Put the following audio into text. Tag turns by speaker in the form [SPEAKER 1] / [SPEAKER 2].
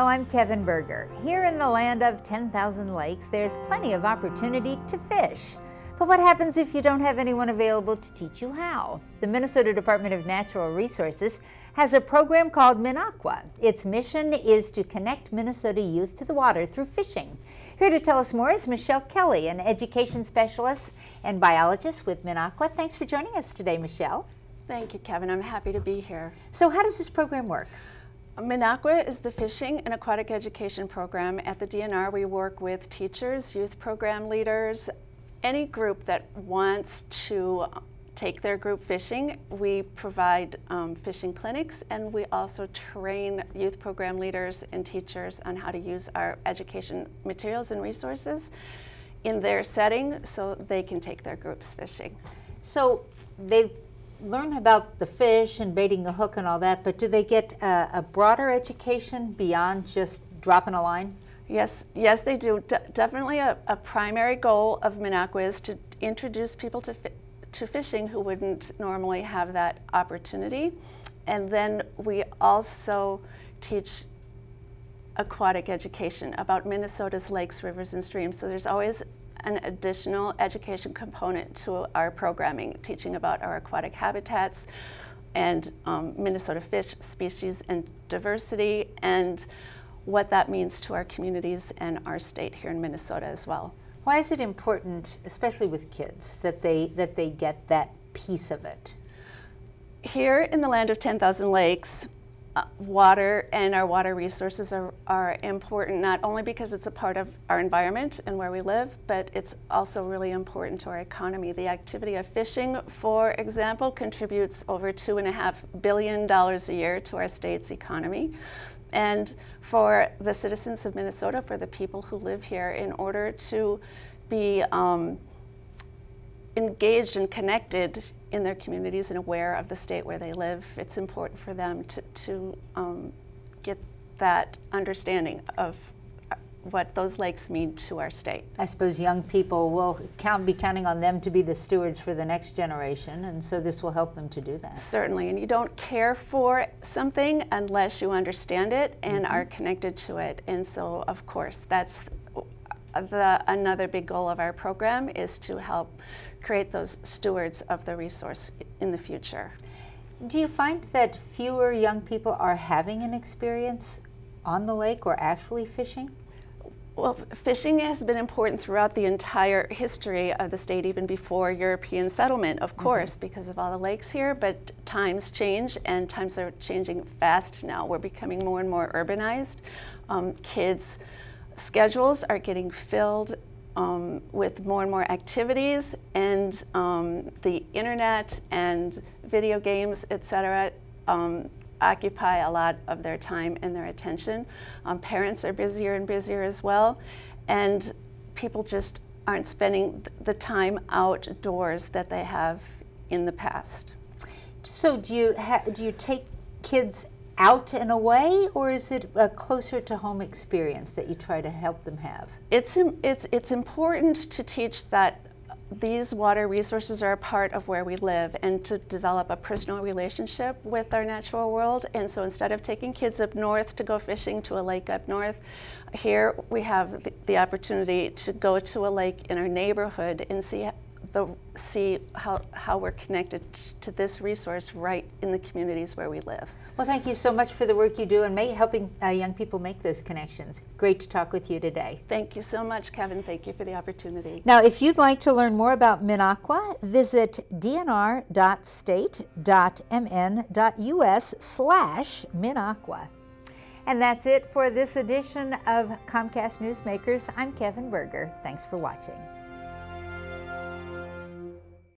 [SPEAKER 1] I'm Kevin Berger. Here in the land of 10,000 lakes, there's plenty of opportunity to fish. But what happens if you don't have anyone available to teach you how? The Minnesota Department of Natural Resources has a program called MinnAqua. Its mission is to connect Minnesota youth to the water through fishing. Here to tell us more is Michelle Kelly, an education specialist and biologist with MinnAqua. Thanks for joining us today, Michelle.
[SPEAKER 2] Thank you, Kevin. I'm happy to be here.
[SPEAKER 1] So how does this program work?
[SPEAKER 2] MinnAqua is the fishing and aquatic education program. At the DNR, we work with teachers, youth program leaders, any group that wants to take their group fishing. We provide fishing clinics, and we also train youth program leaders and teachers on how to use our education materials and resources in their setting so they can take their groups fishing.
[SPEAKER 1] So they learn about the fish and baiting the hook and all that, but do they get a broader education beyond just dropping a line?
[SPEAKER 2] Yes, they do. Definitely a primary goal of MinnAqua is to introduce people to fishing who wouldn't normally have that opportunity. And then we also teach aquatic education about Minnesota's lakes, rivers, and streams. So there's always an additional education component to our programming, teaching about our aquatic habitats and Minnesota fish species and diversity, and what that means to our communities and our state here in Minnesota as well.
[SPEAKER 1] Why is it important, especially with kids, that they get that piece of it?
[SPEAKER 2] Here in the land of 10,000 lakes, water and our water resources are important, not only because it's a part of our environment and where we live, but it's also really important to our economy. The activity of fishing, for example, contributes over $2.5 billion a year to our state's economy. And for the citizens of Minnesota, for the people who live here, in order to be engaged and connected in their communities and aware of the state where they live, it's important for them to get that understanding of what those lakes mean to our state.
[SPEAKER 1] I suppose young people will be counting on them to be the stewards for the next generation, and so this will help them to do that.
[SPEAKER 2] Certainly, and you don't care for something unless you understand it and are connected to it. And so, of course, that's another big goal of our program, is to help create those stewards of the resource in the future.
[SPEAKER 1] Do you find that fewer young people are having an experience on the lake or actually fishing?
[SPEAKER 2] Well, fishing has been important throughout the entire history of the state, even before European settlement, of course, because of all the lakes here, but times change, and times are changing fast now. We're becoming more and more urbanized. Kids' schedules are getting filled with more and more activities, and the internet and video games, etc., occupy a lot of their time and their attention. Parents are busier and busier as well, and people just aren't spending the time outdoors that they have in the past.
[SPEAKER 1] So do you take kids out and away, or is it a closer to home experience that you try to help them have?
[SPEAKER 2] It's important to teach that these water resources are a part of where we live, and to develop a personal relationship with our natural world. And so instead of taking kids up north to go fishing to a lake up north, here we have the opportunity to go to a lake in our neighborhood and see how we're connected to this resource right in the communities where we live.
[SPEAKER 1] Well, thank you so much for the work you do and helping young people make those connections. Great to talk with you today.
[SPEAKER 2] Thank you so much, Kevin. Thank you for the opportunity.
[SPEAKER 1] Now, if you'd like to learn more about MinnAqua, visit dnr.state.mn.us/MinnAqua. And that's it for this edition of Comcast Newsmakers. I'm Kevin Berger. Thanks for watching.